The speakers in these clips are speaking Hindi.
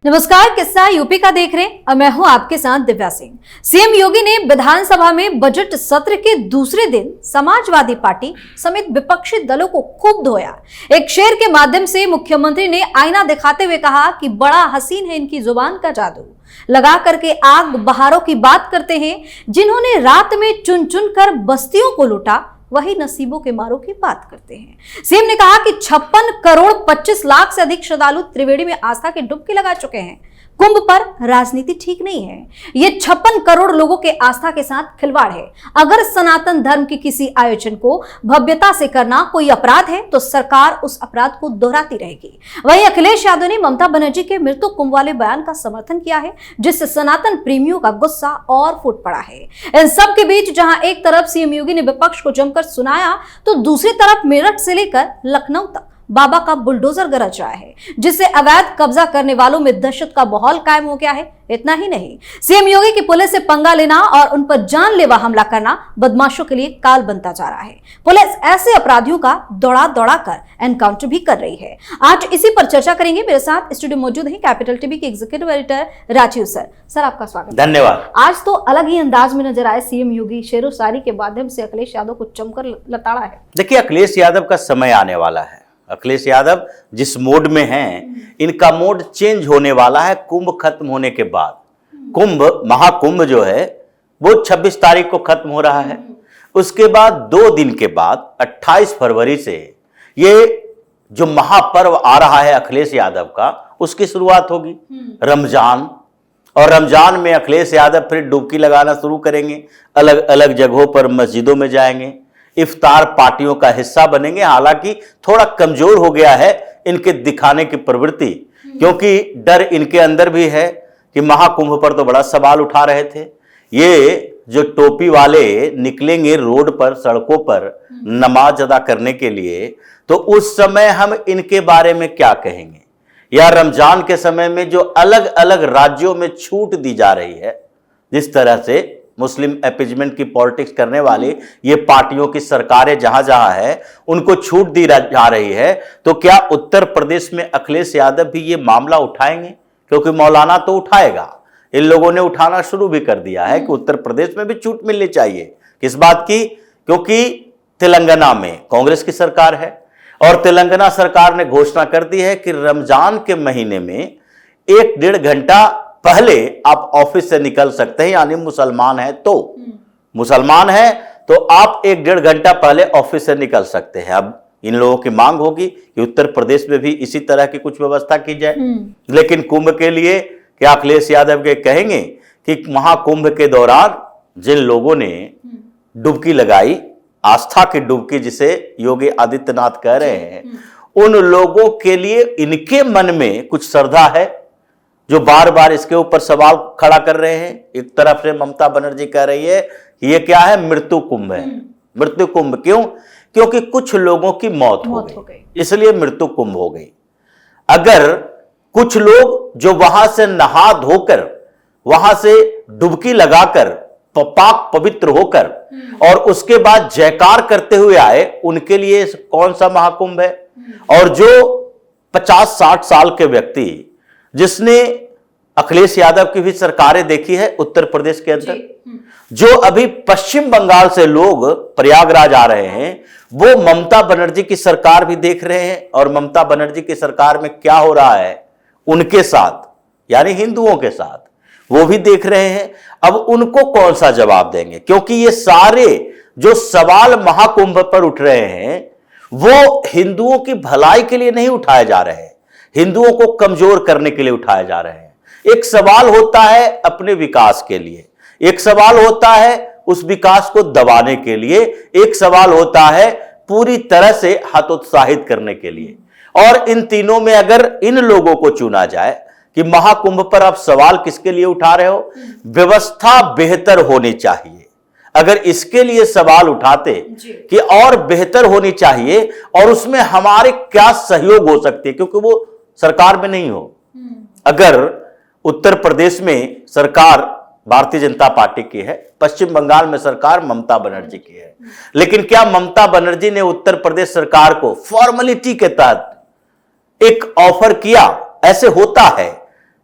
नमस्कार, किस्सा यूपी का देख रहे हैं और मैं हूं आपके साथ दिव्या सिंह। सीएम योगी ने विधानसभा में बजट सत्र के दूसरे दिन समाजवादी पार्टी समेत विपक्षी दलों को खूब धोया। एक शेर के माध्यम से मुख्यमंत्री ने आईना दिखाते हुए कहा कि बड़ा हसीन है इनकी जुबान का जादू, लगा करके आग बहारों की बात करते हैं। जिन्होंने रात में चुन चुन कर बस्तियों को लूटा, वही नसीबों के मारों की बात करते हैं। सीएम ने कहा कि 56 करोड़ 25 लाख से अधिक श्रद्धालु त्रिवेणी में आस्था की डुबकी लगा चुके हैं। कुंभ पर राजनीति ठीक नहीं है। ये 56 करोड़ लोगों के आस्था के साथ खिलवाड़ है। अगर सनातन धर्म के किसी आयोजन को भव्यता से करना कोई अपराध है तो सरकार उस अपराध को दोहराती रहेगी। वहीं अखिलेश यादव ने ममता बनर्जी के मृत्यु कुंभ वाले बयान का समर्थन किया है, जिससे सनातन प्रेमियों का गुस्सा और फूट पड़ा है। इन सब के बीच जहां एक तरफ सीएम योगी ने विपक्ष को जमकर सुनाया, तो दूसरी तरफ मेरठ से लेकर लखनऊ तक बाबा का बुलडोजर गरज रहा है, जिससे अवैध कब्जा करने वालों में दहशत का माहौल कायम हो गया है। इतना ही नहीं, सीएम योगी की पुलिस से पंगा लेना और उन पर जानलेवा हमला करना बदमाशों के लिए काल बनता जा रहा है। पुलिस ऐसे अपराधियों का दौड़ा दौड़ा कर एनकाउंटर भी कर रही है। आज इसी पर चर्चा करेंगे। मेरे साथ स्टूडियो मौजूद हैं कैपिटल टीवी के executive editor Rajeev sir. Sir, आपका स्वागत। धन्यवाद। आज तो अलग ही अंदाज में नजर आए सीएम योगी, शेरो शायरी के माध्यम से अखिलेश यादव को जमकर लताड़ा है। देखिए, अखिलेश यादव का समय आने वाला है। अखिलेश यादव जिस मोड में हैं, इनका मोड चेंज होने वाला है कुंभ खत्म होने के बाद। कुंभ, महाकुंभ जो है वो 26 तारीख को खत्म हो रहा है। उसके बाद 2 दिन के बाद 28 फरवरी से ये जो महापर्व आ रहा है अखिलेश यादव का, उसकी शुरुआत होगी। रमजान, और रमजान में अखिलेश यादव फिर डुबकी लगाना शुरू करेंगे। अलग अलग जगहों पर मस्जिदों में जाएंगे, इफ्तार पार्टियों का हिस्सा बनेंगे। हालांकि थोड़ा कमजोर हो गया है इनके दिखाने की प्रवृत्ति, क्योंकि डर इनके अंदर भी है कि महाकुंभ पर तो बड़ा सवाल उठा रहे थे। ये जो टोपी वाले निकलेंगे रोड पर, सड़कों पर नमाज अदा करने के लिए, तो उस समय हम इनके बारे में क्या कहेंगे? या रमजान के समय में जो अलग अलग राज्यों में छूट दी जा रही है, जिस तरह से मुस्लिम अपीजमेंट की पॉलिटिक्स करने वाली ये पार्टियों की सरकारें जहां जहां है उनको छूट दी जा रही है, तो क्या उत्तर प्रदेश में अखिलेश यादव भी ये मामला उठाएंगे? क्योंकि मौलाना तो उठाएगा, इन लोगों ने उठाना शुरू भी कर दिया है कि उत्तर प्रदेश में भी छूट मिलनी चाहिए। किस बात की? क्योंकि तेलंगाना में कांग्रेस की सरकार है और तेलंगाना सरकार ने घोषणा कर दी है कि रमजान के महीने में 1-1.5 घंटा पहले आप ऑफिस से निकल सकते हैं। यानी मुसलमान है तो आप 1-1.5 घंटा पहले ऑफिस से निकल सकते हैं। अब इन लोगों की मांग होगी कि उत्तर प्रदेश में भी इसी तरह की कुछ व्यवस्था की जाए। लेकिन कुंभ के लिए क्या अखिलेश यादव के कहेंगे कि महाकुंभ के दौरान जिन लोगों ने डुबकी लगाई, आस्था की डुबकी जिसे योगी आदित्यनाथ कह रहे हैं, उन लोगों के लिए इनके मन में कुछ श्रद्धा है जो बार बार इसके ऊपर सवाल खड़ा कर रहे हैं। एक तरफ से ममता बनर्जी कह रही है कि ये क्या है, मृत्यु कुंभ है। मृत्यु कुंभ क्यों? क्योंकि कुछ लोगों की मौत हो गई, इसलिए मृत्यु कुंभ हो गई। अगर कुछ लोग जो वहां से नहा धोकर, वहां से डुबकी लगाकर, पाक पवित्र होकर और उसके बाद जयकार करते हुए आए, उनके लिए कौन सा महाकुंभ है? और जो 50-60 साल के व्यक्ति, जिसने अखिलेश यादव की भी सरकारें देखी है उत्तर प्रदेश के अंदर, जो अभी पश्चिम बंगाल से लोग प्रयागराज आ रहे हैं, वो ममता बनर्जी की सरकार भी देख रहे हैं। और ममता बनर्जी की सरकार में क्या हो रहा है उनके साथ, यानी हिंदुओं के साथ, वो भी देख रहे हैं। अब उनको कौन सा जवाब देंगे? क्योंकि ये सारे जो सवाल महाकुंभ पर उठ रहे हैं वो हिंदुओं की भलाई के लिए नहीं उठाए जा रहे हैं, हिंदुओं को कमजोर करने के लिए उठाए जा रहे हैं। एक सवाल होता है अपने विकास के लिए, एक सवाल होता है उस विकास को दबाने के लिए, एक सवाल होता है पूरी तरह से हतोत्साहित करने के लिए। और इन तीनों में अगर इन लोगों को चुना जाए कि महाकुंभ पर आप सवाल किसके लिए उठा रहे हो, व्यवस्था बेहतर होनी चाहिए, अगर इसके लिए सवाल उठाते कि और बेहतर होनी चाहिए और उसमें हमारे क्या सहयोग हो सकती है, क्योंकि वो सरकार में नहीं हो। अगर उत्तर प्रदेश में सरकार भारतीय जनता पार्टी की है, पश्चिम बंगाल में सरकार ममता बनर्जी की है, लेकिन क्या ममता बनर्जी ने उत्तर प्रदेश सरकार को फॉर्मेलिटी के तहत एक ऑफर किया? ऐसे होता है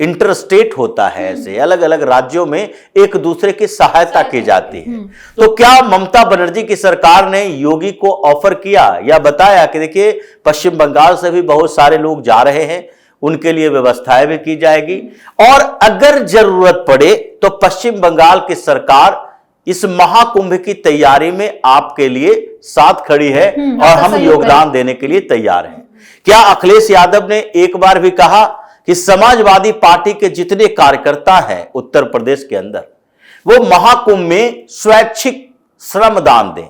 इंटर स्टेट होता है, ऐसे अलग अलग राज्यों में एक दूसरे की सहायता की जाती है। तो क्या ममता बनर्जी की सरकार ने योगी को ऑफर किया या बताया कि देखिए पश्चिम बंगाल से भी बहुत सारे लोग जा रहे हैं, उनके लिए व्यवस्थाएं भी की जाएगी और अगर जरूरत पड़े तो पश्चिम बंगाल की सरकार इस महाकुंभ की तैयारी में आपके लिए साथ खड़ी है और हम योगदान देने के लिए तैयार हैं। क्या अखिलेश यादव ने एक बार भी कहा कि समाजवादी पार्टी के जितने कार्यकर्ता हैं उत्तर प्रदेश के अंदर वो महाकुंभ में स्वैच्छिक श्रमदान दें,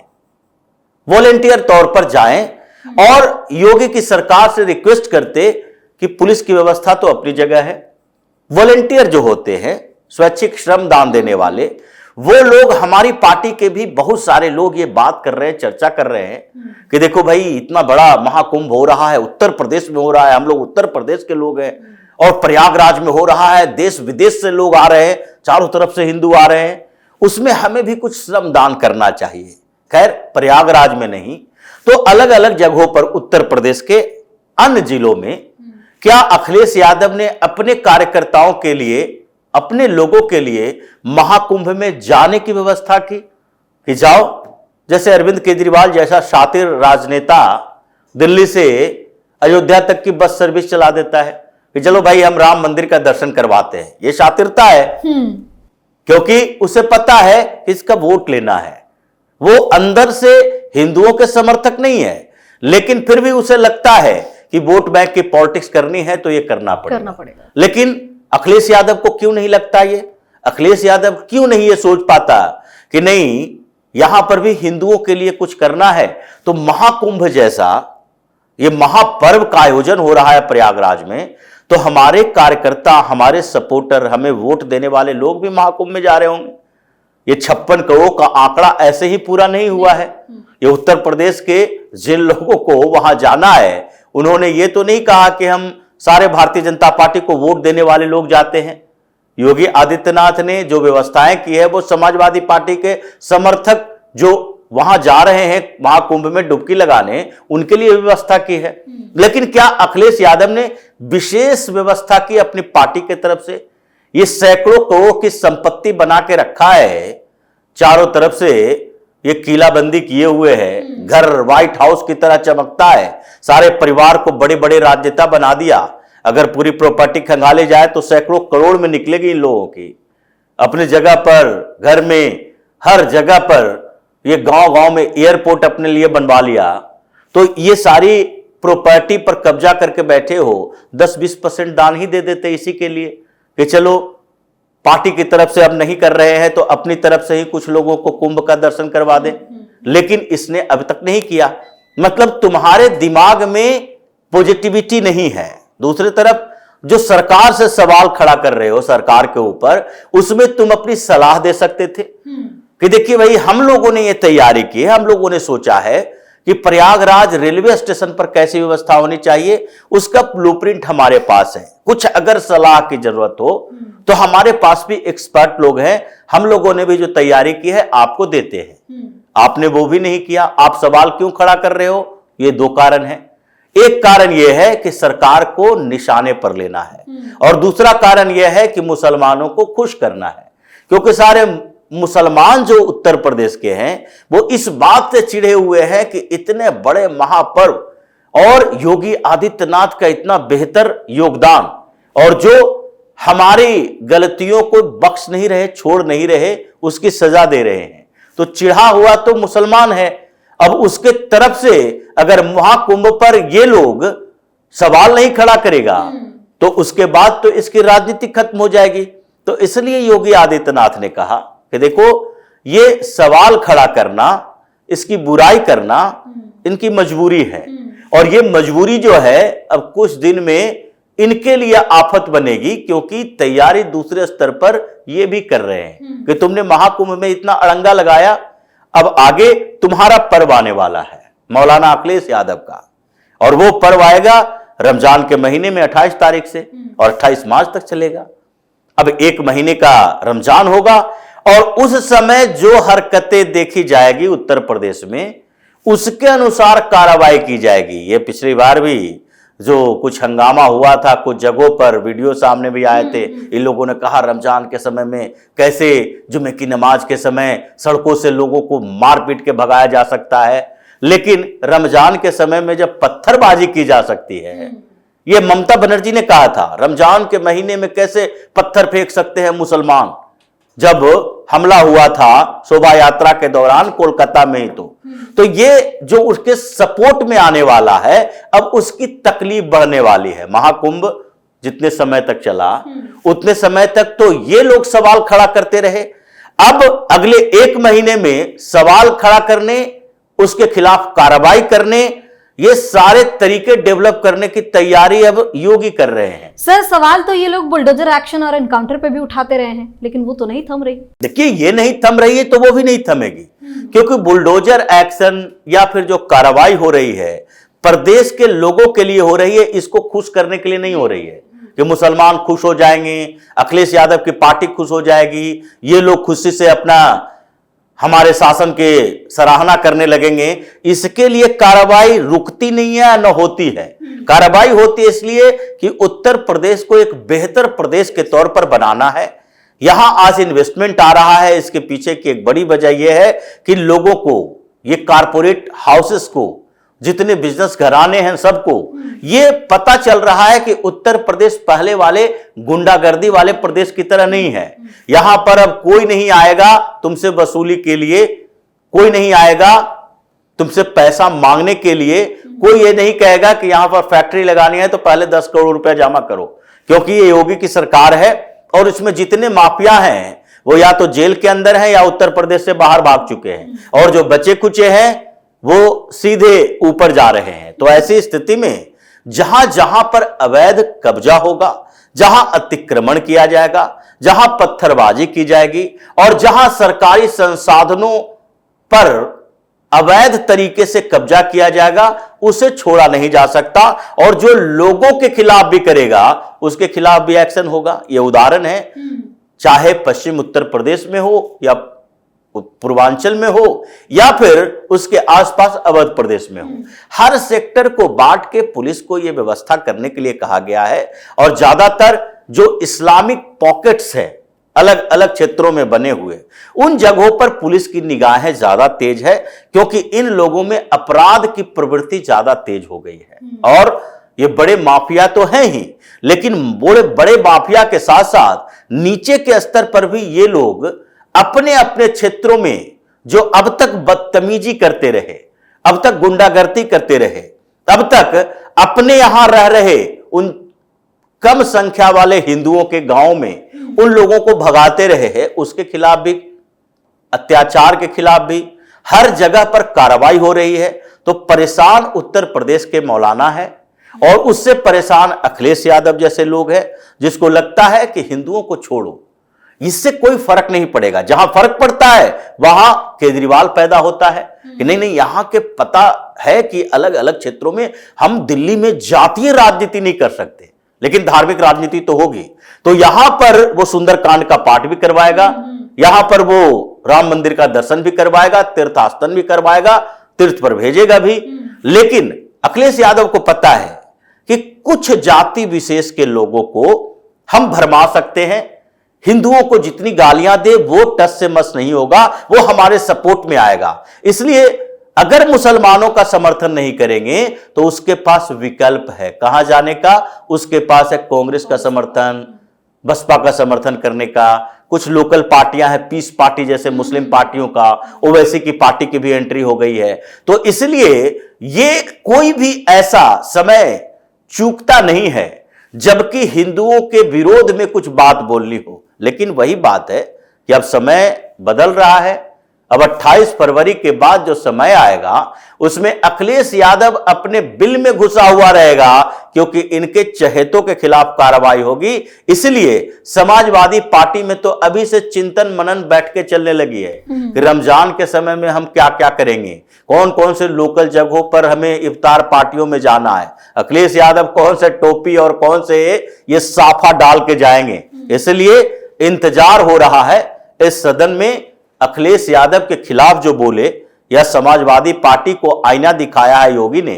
वॉलेंटियर तौर पर जाएं और योगी की सरकार से रिक्वेस्ट करते कि पुलिस की व्यवस्था तो अपनी जगह है, वॉलेंटियर जो होते हैं स्वैच्छिक श्रमदान देने वाले वो लोग, हमारी पार्टी के भी बहुत सारे लोग ये बात कर रहे हैं, चर्चा कर रहे हैं कि देखो भाई इतना बड़ा महाकुंभ हो रहा है, उत्तर प्रदेश में हो रहा है, हम लोग उत्तर प्रदेश के लोग हैं और प्रयागराज में हो रहा है, देश विदेश से लोग आ रहे हैं, चारों तरफ से हिंदू आ रहे हैं, उसमें हमें भी कुछ श्रमदान करना चाहिए। खैर प्रयागराज में नहीं तो अलग अलग जगहों पर उत्तर प्रदेश के अन्य जिलों में क्या अखिलेश यादव ने अपने कार्यकर्ताओं के लिए, अपने लोगों के लिए महाकुंभ में जाने की व्यवस्था की कि जाओ, जैसे अरविंद केजरीवाल जैसा शातिर राजनेता दिल्ली से अयोध्या तक की बस सर्विस चला देता है कि चलो भाई हम राम मंदिर का दर्शन करवाते हैं, ये शातिरता है क्योंकि उसे पता है कि इसका वोट लेना है। वो अंदर से हिंदुओं के समर्थक नहीं है लेकिन फिर भी उसे लगता है कि वोट बैंक की पॉलिटिक्स करनी है तो ये करना पड़ेगा। लेकिन अखिलेश यादव को क्यों नहीं लगता ये? अखिलेश यादव क्यों नहीं ये सोच पाता कि नहीं यहां पर भी हिंदुओं के लिए कुछ करना है? तो महाकुंभ जैसा ये महापर्व का आयोजन हो रहा है प्रयागराज में, तो हमारे कार्यकर्ता, हमारे सपोर्टर, हमें वोट देने वाले लोग भी महाकुंभ में जा रहे होंगे। ये 56 करोड़ का आंकड़ा ऐसे ही पूरा नहीं हुआ है। ये उत्तर प्रदेश के जिन लोगों को वहां जाना है उन्होंने ये तो नहीं कहा कि हम सारे भारतीय जनता पार्टी को वोट देने वाले लोग जाते हैं। योगी आदित्यनाथ ने जो व्यवस्थाएं की है वो समाजवादी पार्टी के समर्थक जो वहां जा रहे हैं महाकुंभ में डुबकी लगाने, उनके लिए व्यवस्था की है। लेकिन क्या अखिलेश यादव ने विशेष व्यवस्था की अपनी पार्टी की तरफ से? ये सैकड़ों करोड़ की संपत्ति बना के रखा है, चारों तरफ से ये किलाबंदी किए हुए है, घर व्हाइट हाउस की तरह चमकता है, सारे परिवार को बड़े बड़े राजनेता बना दिया। अगर पूरी प्रॉपर्टी खंगाले जाए तो सैकड़ों करोड़ में निकलेगी इन लोगों की। अपनी जगह पर, घर में, हर जगह पर, ये गांव गांव में एयरपोर्ट अपने लिए बनवा लिया। तो ये सारी प्रॉपर्टी पर कब्जा करके बैठे हो, 10-20% दान ही दे देते इसी के लिए कि चलो पार्टी की तरफ से अब नहीं कर रहे हैं तो अपनी तरफ से ही कुछ लोगों को कुंभ का दर्शन करवा दें। लेकिन इसने अब तक नहीं किया। मतलब तुम्हारे दिमाग में पॉजिटिविटी नहीं है। दूसरी तरफ जो सरकार से सवाल खड़ा कर रहे हो सरकार के ऊपर, उसमें तुम अपनी सलाह दे सकते थे कि देखिए भाई हम लोगों ने ये तैयारी की है, हम लोगों ने सोचा है कि प्रयागराज रेलवे स्टेशन पर कैसी व्यवस्था होनी चाहिए, उसका ब्लूप्रिंट हमारे पास है। कुछ अगर सलाह की जरूरत हो तो हमारे पास भी एक्सपर्ट लोग हैं, हम लोगों ने भी जो तैयारी की है आपको देते हैं। आपने वो भी नहीं किया। आप सवाल क्यों खड़ा कर रहे हो? ये दो कारण है। एक कारण यह है कि सरकार को निशाने पर लेना है और दूसरा कारण यह है कि मुसलमानों को खुश करना है, क्योंकि सारे मुसलमान जो उत्तर प्रदेश के हैं वो इस बात से चिढ़े हुए हैं कि इतने बड़े महापर्व और योगी आदित्यनाथ का इतना बेहतर योगदान और जो हमारी गलतियों को बख्श नहीं रहे, छोड़ नहीं रहे, उसकी सजा दे रहे हैं। तो चिढ़ा हुआ तो मुसलमान है। अब उसके तरफ से अगर महाकुंभ पर ये लोग सवाल नहीं खड़ा करेगा तो उसके बाद तो इसकी राजनीति खत्म हो जाएगी। तो इसलिए योगी आदित्यनाथ ने कहा कि देखो ये सवाल खड़ा करना, इसकी बुराई करना इनकी मजबूरी है और ये मजबूरी जो है अब कुछ दिन में इनके लिए आफत बनेगी, क्योंकि तैयारी दूसरे स्तर पर ये भी कर रहे हैं कि तुमने महाकुंभ में इतना अड़ंगा लगाया, अब आगे तुम्हारा पर्व आने वाला है मौलाना अखिलेश यादव का, और वो पर्व आएगा रमजान के महीने में 28 तारीख से और 28 मार्च तक चलेगा। अब 1 महीने का रमजान होगा और उस समय जो हरकतें देखी जाएगी उत्तर प्रदेश में उसके अनुसार कार्रवाई की जाएगी। ये पिछली बार भी जो कुछ हंगामा हुआ था कुछ जगहों पर, वीडियो सामने भी आए थे। इन लोगों ने कहा रमजान के समय में कैसे जुमे की नमाज के समय सड़कों से लोगों को मार पीट के भगाया जा सकता है, लेकिन रमजान के समय में जब पत्थरबाजी की जा सकती है, ये ममता बनर्जी ने कहा था रमजान के महीने में कैसे पत्थर फेंक सकते हैं मुसलमान, जब हमला हुआ था शोभा यात्रा के दौरान कोलकाता में ही। तो ये जो उसके सपोर्ट में आने वाला है, अब उसकी तकलीफ बढ़ने वाली है। महाकुंभ जितने समय तक चला उतने समय तक तो ये लोग सवाल खड़ा करते रहे। अब अगले 1 महीने में सवाल खड़ा करने, उसके खिलाफ कार्रवाई करने, ये सारे तरीके डेवलप करने की तैयारी अब योगी कर रहे हैं। सर, सवाल तो ये लोग बुलडोजर एक्शन और एनकाउंटर पे भी उठाते रहे हैं, लेकिन वो तो नहीं थम रही। देखिए, ये नहीं थम रही है तो वो भी नहीं थमेगी, क्योंकि बुलडोजर एक्शन या फिर जो कार्रवाई हो रही है प्रदेश के लोगों के लिए हो रही है, इसको खुश करने के लिए नहीं हो रही है कि मुसलमान खुश हो जाएंगे, अखिलेश यादव की पार्टी खुश हो जाएगी, ये लोग खुशी से अपना हमारे शासन के सराहना करने लगेंगे। इसके लिए कार्रवाई रुकती नहीं है, न होती है। कार्रवाई होती है इसलिए कि उत्तर प्रदेश को एक बेहतर प्रदेश के तौर पर बनाना है। यहां आज इन्वेस्टमेंट आ रहा है, इसके पीछे की एक बड़ी वजह यह है कि लोगों को, ये कारपोरेट हाउसेस को, जितने बिजनेस घराने हैं सबको ये पता चल रहा है कि उत्तर प्रदेश पहले वाले गुंडागर्दी वाले प्रदेश की तरह नहीं है। यहां पर अब कोई नहीं आएगा तुमसे वसूली के लिए, कोई नहीं आएगा तुमसे पैसा मांगने के लिए, कोई ये नहीं कहेगा कि यहां पर फैक्ट्री लगानी है तो पहले 10 करोड़ रुपया जमा करो, क्योंकि ये योगी की सरकार है और इसमें जितने माफिया हैं वो या तो जेल के अंदर हैं या उत्तर प्रदेश से बाहर भाग चुके हैं, और जो बचे कुचे हैं वो सीधे ऊपर जा रहे हैं। तो ऐसी स्थिति में जहां जहां पर अवैध कब्जा होगा, जहां अतिक्रमण किया जाएगा, जहां पत्थरबाजी की जाएगी और जहां सरकारी संसाधनों पर अवैध तरीके से कब्जा किया जाएगा, उसे छोड़ा नहीं जा सकता, और जो लोगों के खिलाफ भी करेगा उसके खिलाफ भी एक्शन होगा। यह उदाहरण है, चाहे पश्चिम उत्तर प्रदेश में हो या पूर्वांचल में हो या फिर उसके आसपास अवध प्रदेश में हो, हर सेक्टर को बांट के पुलिस को यह व्यवस्था करने के लिए कहा गया है। और ज्यादातर जो इस्लामिक पॉकेट्स हैं अलग अलग क्षेत्रों में बने हुए, उन जगहों पर पुलिस की निगाहें ज्यादा तेज है, क्योंकि इन लोगों में अपराध की प्रवृत्ति ज्यादा तेज हो गई है। और ये बड़े माफिया तो हैं ही, लेकिन बड़े बड़े माफिया के साथ साथ नीचे के स्तर पर भी ये लोग अपने अपने क्षेत्रों में जो अब तक बदतमीजी करते रहे, अब तक गुंडागर्दी करते रहे, अब तक अपने यहां रह रहे उन कम संख्या वाले हिंदुओं के गांव में उन लोगों को भगाते रहे हैं, उसके खिलाफ भी, अत्याचार के खिलाफ भी हर जगह पर कार्रवाई हो रही है। तो परेशान उत्तर प्रदेश के मौलाना है और उससे परेशान अखिलेश यादव जैसे लोग हैं, जिसको लगता है कि हिंदुओं को छोड़ो, इससे कोई फर्क नहीं पड़ेगा। जहां फर्क पड़ता है वहां केजरीवाल पैदा होता है कि नहीं नहीं, यहां के पता है कि अलग अलग क्षेत्रों में हम दिल्ली में जातीय राजनीति नहीं कर सकते, लेकिन धार्मिक राजनीति तो होगी। तो यहां पर वो सुंदरकांड का पाठ भी करवाएगा, यहां पर वो राम मंदिर का दर्शन भी करवाएगा, तीर्थास्थन भी करवाएगा, तीर्थ पर भेजेगा भी। लेकिन अखिलेश यादव को पता है कि कुछ जाति विशेष के लोगों को हम भरमा सकते हैं, हिंदुओं को जितनी गालियां दे वो टस से मस नहीं होगा, वो हमारे सपोर्ट में आएगा। इसलिए अगर मुसलमानों का समर्थन नहीं करेंगे तो उसके पास विकल्प है कहां जाने का, उसके पास है कांग्रेस का समर्थन, बसपा का समर्थन करने का, कुछ लोकल पार्टियां हैं, पीस पार्टी जैसे मुस्लिम पार्टियों का, ओवैसी की पार्टी की भी एंट्री हो गई है। तो इसलिए ये कोई भी ऐसा समय चूकता नहीं है जबकि हिंदुओं के विरोध में कुछ बात बोलनी हो। लेकिन वही बात है कि अब समय बदल रहा है। अब 28 फरवरी के बाद जो समय आएगा उसमें अखिलेश यादव अपने बिल में घुसा हुआ रहेगा, क्योंकि इनके चहेतों के खिलाफ कार्रवाई होगी। इसलिए समाजवादी पार्टी में तो अभी से चिंतन मनन बैठ के चलने लगी है कि रमजान के समय में हम क्या क्या करेंगे, कौन कौन से लोकल जगहों पर हमें इफ्तार पार्टियों में जाना है, अखिलेश यादव कौन से टोपी और कौन से ये साफा डाल के जाएंगे। इसलिए इंतजार हो रहा है इस सदन में अखिलेश यादव के खिलाफ जो बोले, या समाजवादी पार्टी को आईना दिखाया है योगी ने,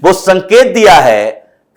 वो संकेत दिया है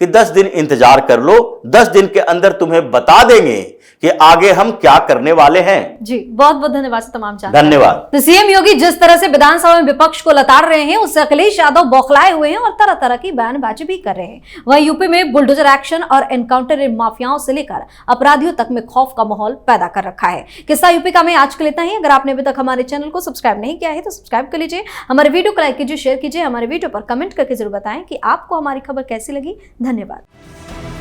कि 10 दिन इंतजार कर लो, 10 दिन के अंदर तुम्हें बता देंगे कि आगे हम क्या करने वाले हैं। जी बहुत बहुत धन्यवाद तमाम जानकारी। धन्यवाद। तो सीएम योगी जिस तरह से विधानसभा में विपक्ष को लताड़ रहे हैं, उससे अखिलेश यादव बौखलाए हुए हैं और तरह तरह की बयानबाजी भी कर रहे हैं। वहीं यूपी में बुलडोजर एक्शन और एनकाउंटर इन माफियाओं से लेकर अपराधियों तक में खौफ का माहौल पैदा कर रखा है। किस्सा यूपी का में आज के लिए इतना ही। अगर आपने अभी तक हमारे चैनल को सब्सक्राइब नहीं किया है तो सब्सक्राइब कर लीजिए, हमारे वीडियो को लाइक कीजिए, शेयर कीजिए, हमारे वीडियो पर कमेंट करके जरूर बताएं कि आपको हमारी खबर कैसी लगी। धन्यवाद।